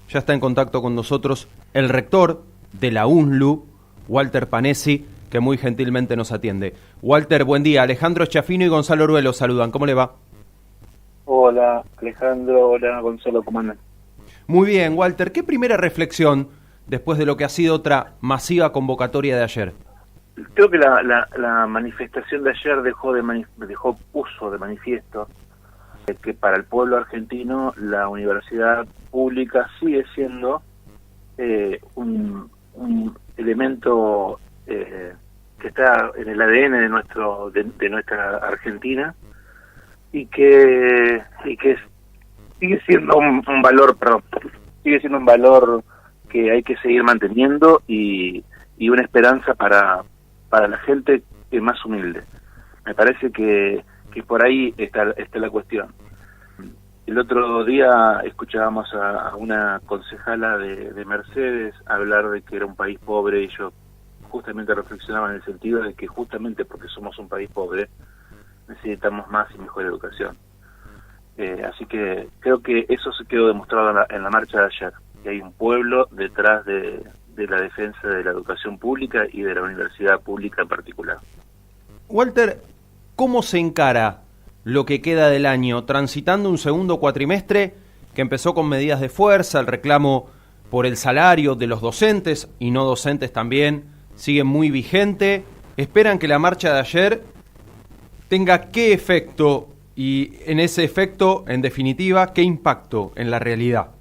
Ya está en contacto con nosotros el rector de la UNLU, Walter Panesi, que muy gentilmente nos atiende. Walter, buen día. Alejandro Schiaffino y Gonzalo Ruelo saludan. ¿Cómo le va? Hola, Alejandro. Hola, Gonzalo. ¿Cómo andan? Muy bien, Walter. ¿Qué primera reflexión después de lo que ha sido otra masiva convocatoria de ayer? Creo que la manifestación de ayer puso de manifiesto que para el pueblo argentino la universidad pública sigue siendo un elemento que está en el ADN de nuestra Argentina y que sigue siendo un valor, sigue siendo un valor que hay que seguir manteniendo y una esperanza para la gente más humilde. Me parece que por ahí está la cuestión. El otro día escuchábamos a una concejala de Mercedes hablar de que era un país pobre, y yo justamente reflexionaba en el sentido de que justamente porque somos un país pobre necesitamos más y mejor educación. Así que creo que eso se quedó demostrado en la marcha de ayer, que hay un pueblo detrás de la defensa de la educación pública y de la universidad pública en particular. Walter, ¿cómo se encara lo que queda del año, transitando un segundo cuatrimestre que empezó con medidas de fuerza, el reclamo por el salario de los docentes y no docentes también sigue muy vigente? ¿Esperan que la marcha de ayer tenga qué efecto y en ese efecto, en definitiva, qué impacto en la realidad?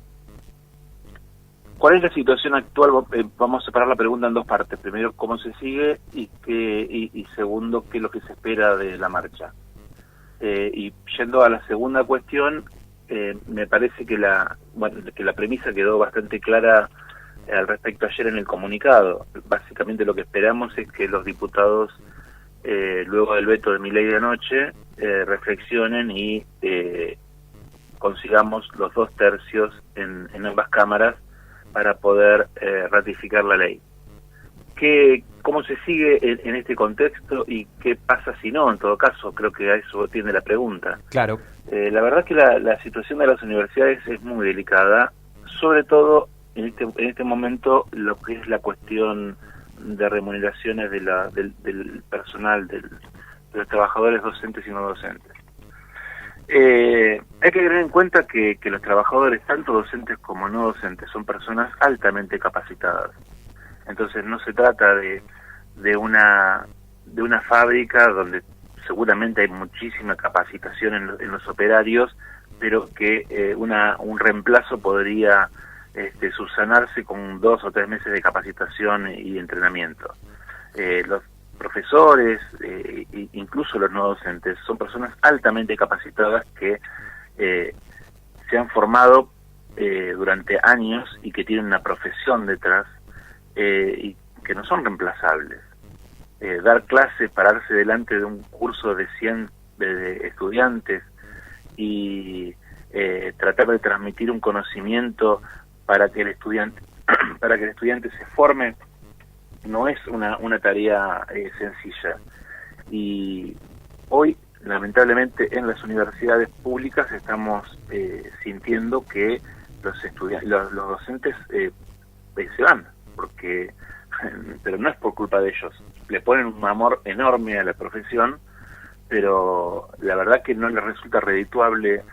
¿Cuál es la situación actual? Vamos a separar la pregunta en dos partes. Primero, ¿cómo se sigue? Y segundo, ¿qué es lo que se espera de la marcha? Y yendo a la segunda cuestión, me parece que la premisa quedó bastante clara al respecto ayer en el comunicado. Básicamente lo que esperamos es que los diputados, luego del veto de Milei de anoche, reflexionen y consigamos los 2 tercios en ambas cámaras para poder ratificar la ley. ¿Cómo se sigue en este contexto y qué pasa si no? En todo caso, creo que a eso tiende la pregunta. Claro. La verdad que la situación de las universidades es muy delicada, sobre todo en este momento lo que es la cuestión de remuneraciones del personal, de los trabajadores docentes y no docentes. Hay que tener en cuenta que los trabajadores, tanto docentes como no docentes, son personas altamente capacitadas. Entonces no se trata de una fábrica donde seguramente hay muchísima capacitación en los operarios, pero que un reemplazo podría subsanarse con 2 o 3 meses de capacitación y entrenamiento. Los profesores, incluso los no docentes, son personas altamente capacitadas que se han formado durante años y que tienen una profesión detrás y que no son reemplazables. Dar clases, pararse delante de un curso de 100 estudiantes y tratar de transmitir un conocimiento para que el estudiante se forme no es una tarea sencilla. Y hoy, lamentablemente, en las universidades públicas estamos sintiendo que los docentes se van, pero no es por culpa de ellos. Le ponen un amor enorme a la profesión, pero la verdad que no les resulta redituable,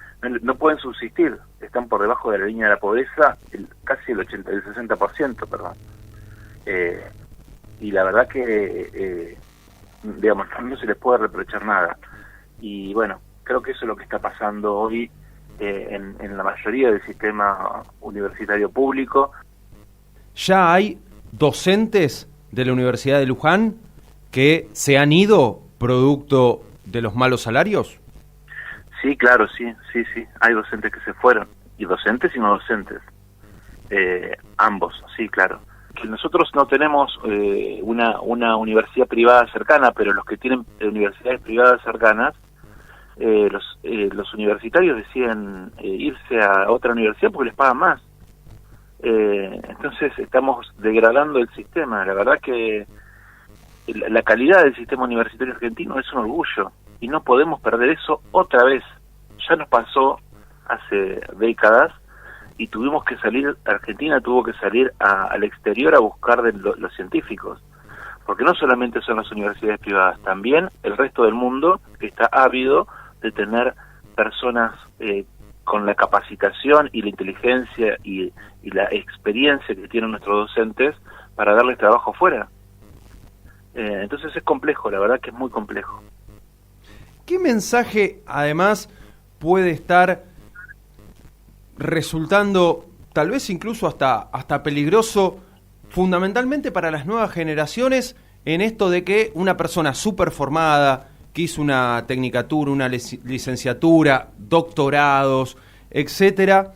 no pueden subsistir, están por debajo de la línea de la pobreza, casi el 60%, perdón. Y la verdad que, digamos, no se les puede reprochar nada. Y bueno, creo que eso es lo que está pasando hoy en la mayoría del sistema universitario público. Ya hay docentes de la Universidad de Luján que se han ido producto de los malos salarios. Sí, claro, sí. Hay docentes que se fueron, y docentes y no docentes. Ambos, sí, claro. Que nosotros no tenemos una universidad privada cercana, pero los que tienen universidades privadas cercanas, los universitarios deciden irse a otra universidad porque les pagan más. Entonces estamos degradando el sistema. La verdad que la calidad del sistema universitario argentino es un orgullo y no podemos perder eso otra vez. Ya nos pasó hace décadas y Argentina tuvo que salir al exterior a buscar los científicos, porque no solamente son las universidades privadas, también el resto del mundo está ávido de tener personas con la capacitación y la inteligencia y la experiencia que tienen nuestros docentes para darles trabajo fuera. Entonces es complejo, la verdad que es muy complejo. ¿Qué mensaje, además, puede estar resultando, tal vez incluso hasta peligroso, fundamentalmente para las nuevas generaciones, en esto de que una persona súper formada, que hizo una tecnicatura, una licenciatura, doctorados, etcétera,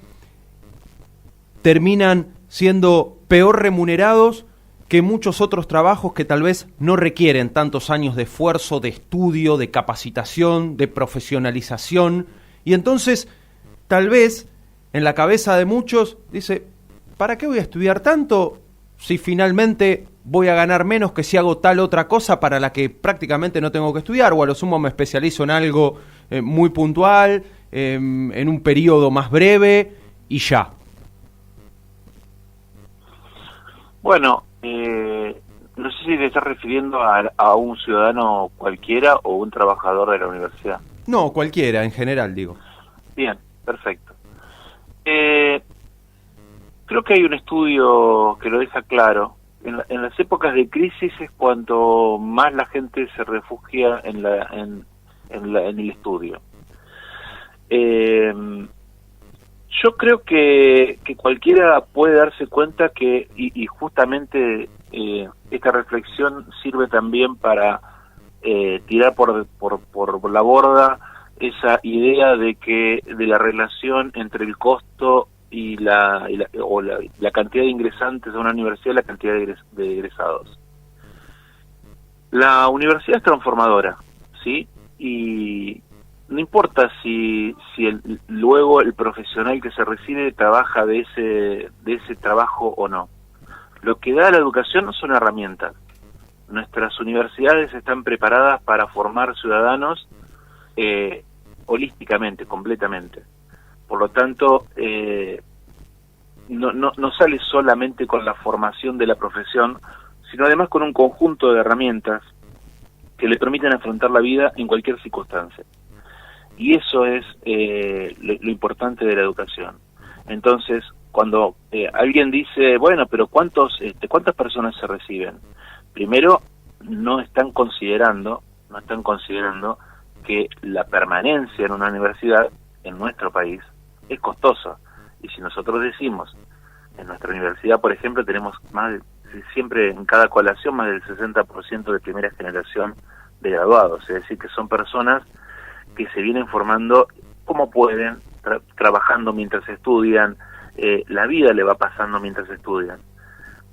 terminan siendo peor remunerados que muchos otros trabajos que tal vez no requieren tantos años de esfuerzo, de estudio, de capacitación, de profesionalización? Y entonces, tal vez, en la cabeza de muchos, dice, ¿para qué voy a estudiar tanto si finalmente voy a ganar menos que si hago tal otra cosa para la que prácticamente no tengo que estudiar? O a lo sumo me especializo en algo muy puntual, en un periodo más breve y ya. Bueno, no sé si te estás refiriendo a un ciudadano cualquiera o un trabajador de la universidad. No, cualquiera, en general, digo. Bien, perfecto. Creo que hay un estudio que lo deja claro. En las épocas de crisis es cuanto más la gente se refugia en el estudio. Yo creo que cualquiera puede darse cuenta que, y justamente esta reflexión sirve también para tirar por la borda esa idea de la relación entre el costo y la cantidad de ingresantes a una universidad y la cantidad de egresados. La universidad es transformadora, ¿sí? Y no importa si luego el profesional que se recibe trabaja de ese trabajo o no. Lo que da la educación son herramientas. Nuestras universidades están preparadas para formar ciudadanos holísticamente, completamente. Por lo tanto, no sale solamente con la formación de la profesión, sino además con un conjunto de herramientas que le permiten afrontar la vida en cualquier circunstancia. Y eso es lo importante de la educación. Entonces, cuando alguien dice, bueno, pero ¿cuántas personas se reciben? Primero, no están considerando que la permanencia en una universidad en nuestro país es costosa. Y si nosotros decimos, en nuestra universidad, por ejemplo, tenemos siempre en cada colación más del 60% de primera generación de graduados, es decir, que son personas que se vienen formando como pueden, trabajando mientras estudian, la vida le va pasando mientras estudian.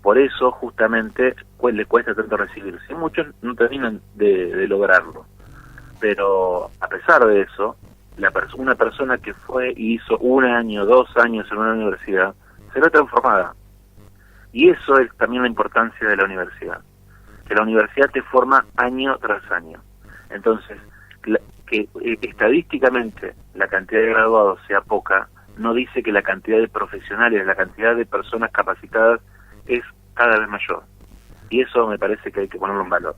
Por eso, justamente, le cuesta tanto recibirse. Y muchos no terminan de lograrlo. Pero, a pesar de eso, una persona que fue y hizo 1 año, 2 años en una universidad, será transformada. Y eso es también la importancia de la universidad. Que la universidad te forma año tras año. Entonces, que estadísticamente la cantidad de graduados sea poca, no dice que la cantidad de profesionales, la cantidad de personas capacitadas es cada vez mayor. Y eso me parece que hay que ponerlo en valor.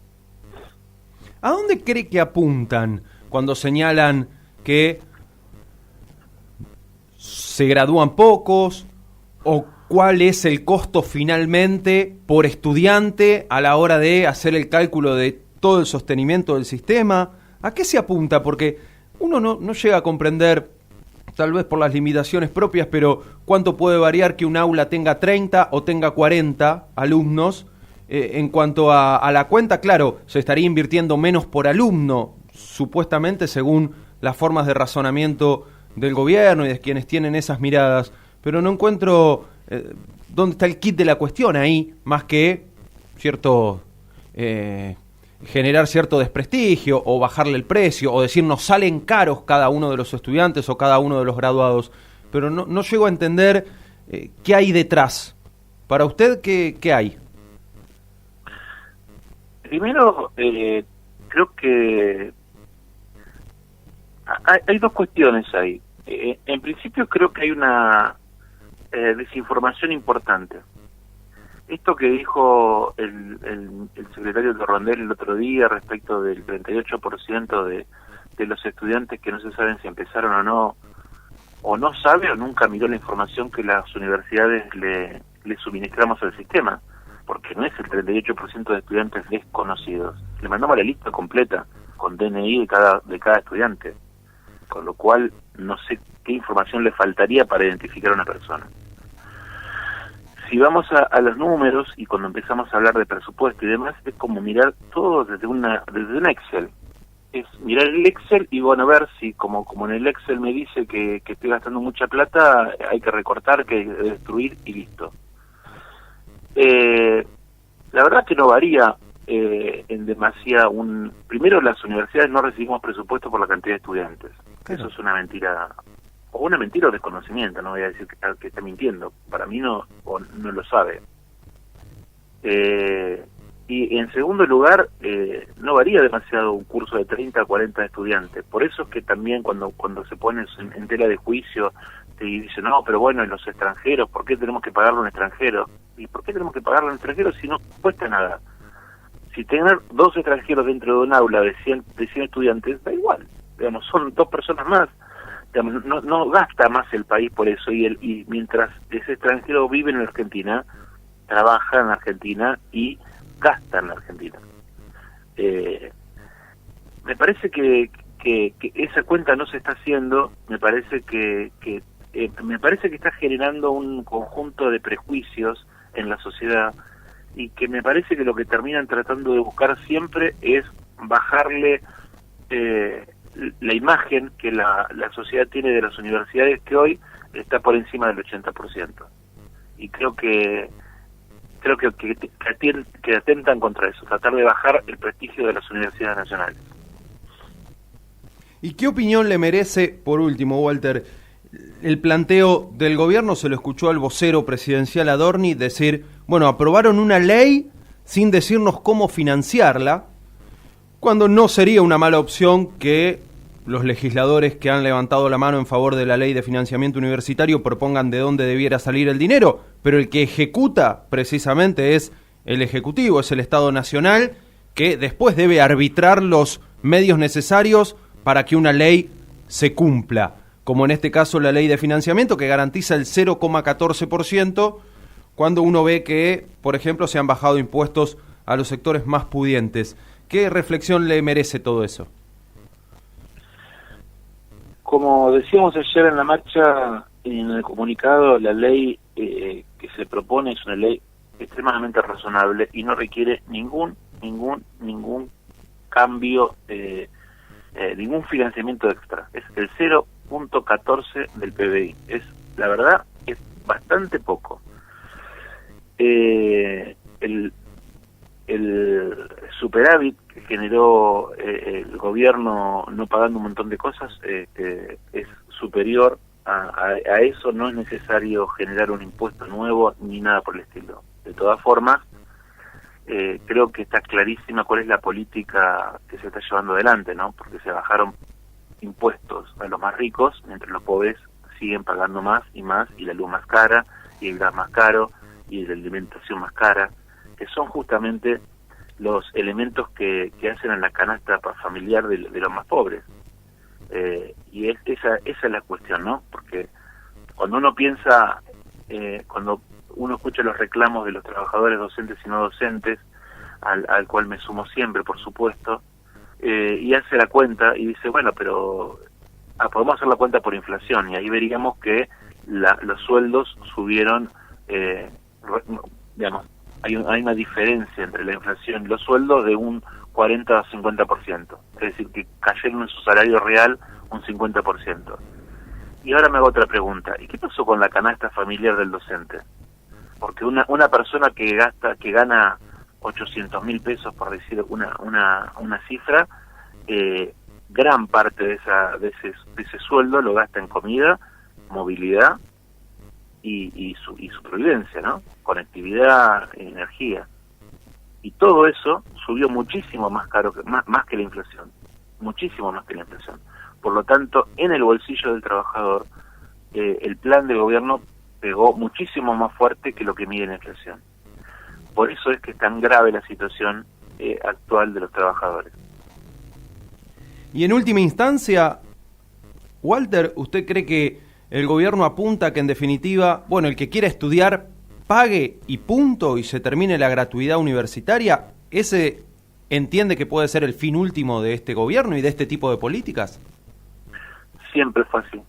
¿A dónde cree que apuntan cuando señalan que se gradúan pocos o cuál es el costo finalmente por estudiante a la hora de hacer el cálculo de todo el sostenimiento del sistema? ¿A qué se apunta? Porque uno no llega a comprender, tal vez por las limitaciones propias, pero cuánto puede variar que un aula tenga 30 o tenga 40 alumnos. En cuanto a la cuenta, claro, se estaría invirtiendo menos por alumno, supuestamente según las formas de razonamiento del gobierno y de quienes tienen esas miradas, pero no encuentro dónde está el kit de la cuestión ahí, más que generar cierto desprestigio o bajarle el precio o decir nos salen caros cada uno de los estudiantes o cada uno de los graduados, pero no llego a entender qué hay detrás. Para usted, ¿qué hay? Primero, creo que hay dos cuestiones ahí. En principio creo que hay una desinformación importante. Esto que dijo el secretario de Rondel el otro día respecto del 38% de los estudiantes que no se saben si empezaron o no sabe o nunca miró la información que las universidades le suministramos al sistema, porque no es el 38% de estudiantes desconocidos. Le mandamos la lista completa con DNI de cada estudiante, con lo cual no sé qué información le faltaría para identificar a una persona. Si vamos a los números y cuando empezamos a hablar de presupuesto y demás, es como mirar todo desde una Excel. Es mirar el Excel y bueno, ver si como en el Excel me dice que estoy gastando mucha plata, hay que recortar, que hay que destruir y listo. La verdad que no varía en demasía primero, las universidades no recibimos presupuesto por la cantidad de estudiantes. Claro. Eso es una mentira, o una mentira o desconocimiento, no voy a decir que está mintiendo. Para mí no lo sabe. Y en segundo lugar, no varía demasiado un curso de 30 a 40 estudiantes. Por eso es que también cuando se pone en tela de juicio y dice, no, pero bueno, en los extranjeros, ¿por qué tenemos que pagarle a un extranjero? ¿Y por qué tenemos que pagarle a un extranjero si no cuesta nada? Si tener 2 extranjeros dentro de un aula de 100 estudiantes, da igual. Digamos, son 2 personas más. Digamos, no gasta más el país por eso. Y mientras ese extranjero vive en Argentina, trabaja en Argentina y gasta en la Argentina. Me parece que esa cuenta no se está haciendo. Me parece que está generando un conjunto de prejuicios en la sociedad y que me parece que lo que terminan tratando de buscar siempre es bajarle la imagen que la sociedad tiene de las universidades, que hoy está por encima del 80%. Y creo que atentan contra eso, tratar de bajar el prestigio de las universidades nacionales. ¿Y qué opinión le merece, por último, Walter, el planteo del gobierno? Se lo escuchó al vocero presidencial Adorni decir, bueno, aprobaron una ley sin decirnos cómo financiarla, cuando no sería una mala opción que los legisladores que han levantado la mano en favor de la ley de financiamiento universitario propongan de dónde debiera salir el dinero, pero el que ejecuta precisamente es el Ejecutivo, es el Estado Nacional, que después debe arbitrar los medios necesarios para que una ley se cumpla, como en este caso la ley de financiamiento, que garantiza el 0,14%, cuando uno ve que, por ejemplo, se han bajado impuestos a los sectores más pudientes. ¿Qué reflexión le merece todo eso? Como decíamos ayer en la marcha, en el comunicado, la ley que se propone es una ley extremadamente razonable y no requiere ningún cambio, ningún financiamiento extra. Es el 0,14 del PBI. La verdad, es bastante poco. El superávit que generó el gobierno no pagando un montón de cosas es superior a eso. No es necesario generar un impuesto nuevo ni nada por el estilo. De todas formas, creo que está clarísima cuál es la política que se está llevando adelante, ¿no? Porque se bajaron impuestos a los más ricos, mientras los pobres siguen pagando más, y la luz más cara, y el gas más caro, y la alimentación más cara, que son justamente los elementos que hacen a la canasta familiar de los más pobres. Y esa es la cuestión, ¿no? Porque cuando uno piensa, cuando uno escucha los reclamos de los trabajadores docentes y no docentes, al cual me sumo siempre, por supuesto, y hace la cuenta y dice, bueno, pero podemos hacer la cuenta por inflación, y ahí veríamos que los sueldos subieron, digamos, hay una diferencia entre la inflación y los sueldos de un 40 a 50%, es decir, que cayeron en su salario real un 50%. Y ahora me hago otra pregunta, ¿y qué pasó con la canasta familiar del docente? Porque una persona que gana 800.000 pesos, por decir una cifra, gran parte de ese sueldo lo gasta en comida, movilidad y supervivencia, ¿no? Conectividad, energía. Y todo eso subió muchísimo más caro, más que la inflación, muchísimo más que la inflación. Por lo tanto, en el bolsillo del trabajador, el plan del gobierno pegó muchísimo más fuerte que lo que mide la inflación. Por eso es que es tan grave la situación actual de los trabajadores. Y en última instancia, Walter, ¿usted cree que el gobierno apunta a que en definitiva, bueno, el que quiera estudiar pague y punto y se termine la gratuidad universitaria? ¿Ese entiende que puede ser el fin último de este gobierno y de este tipo de políticas? Siempre fue así.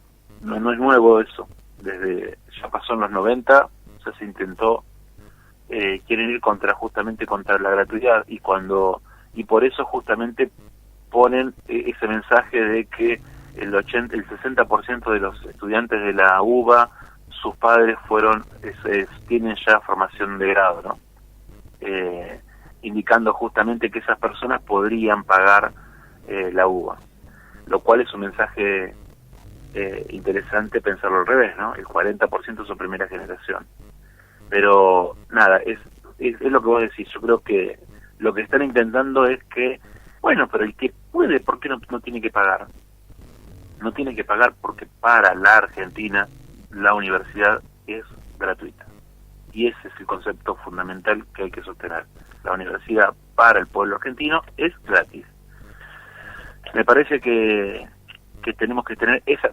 No es nuevo eso. Ya pasó en los 90, ya se intentó, quieren ir justamente contra la gratuidad y por eso justamente ponen ese mensaje de que el 60% de los estudiantes de la UBA, sus padres tienen ya formación de grado, ¿no? Indicando justamente que esas personas podrían pagar la UBA, lo cual es un mensaje interesante pensarlo al revés, ¿no? El 40% son primera generación. Pero nada, es lo que vos decís. Yo creo que lo que están intentando es que, bueno, pero el que puede, ¿por qué no tiene que pagar? No tiene que pagar porque para la Argentina la universidad es gratuita. Y ese es el concepto fundamental que hay que sostener. La universidad para el pueblo argentino es gratis. Me parece que tenemos que tener esa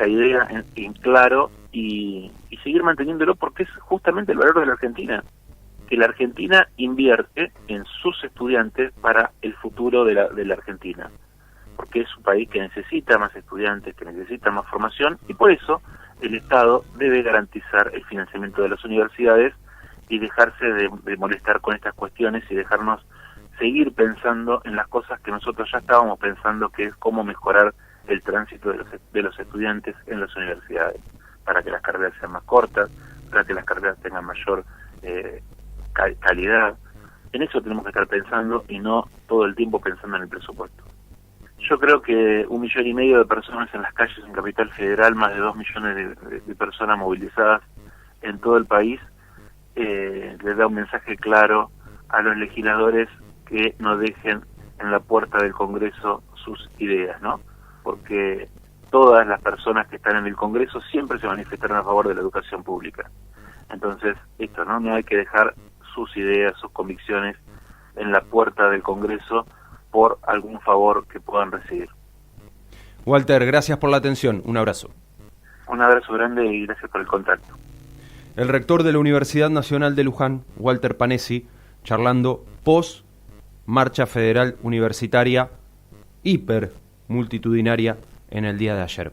idea en claro y seguir manteniéndolo, porque es justamente el valor de la Argentina, que la Argentina invierte en sus estudiantes para el futuro de la Argentina, porque es un país que necesita más estudiantes, que necesita más formación, y por eso el Estado debe garantizar el financiamiento de las universidades y dejarse de molestar con estas cuestiones y dejarnos seguir pensando en las cosas que nosotros ya estábamos pensando, que es cómo mejorar el tránsito de los estudiantes en las universidades, para que las carreras sean más cortas, para que las carreras tengan mayor calidad. En eso tenemos que estar pensando y no todo el tiempo pensando en el presupuesto. Yo creo que 1,5 millones de personas en las calles en Capital Federal, más de 2 millones de personas movilizadas en todo el país, les da un mensaje claro a los legisladores que no dejen en la puerta del Congreso sus ideas, ¿no? Porque todas las personas que están en el Congreso siempre se manifestaron a favor de la educación pública. Entonces, no hay que dejar sus ideas, sus convicciones en la puerta del Congreso por algún favor que puedan recibir. Walter, gracias por la atención. Un abrazo. Un abrazo grande y gracias por el contacto. El rector de la Universidad Nacional de Luján, Walter Panesi, charlando post marcha federal universitaria hiper multitudinaria en el día de ayer.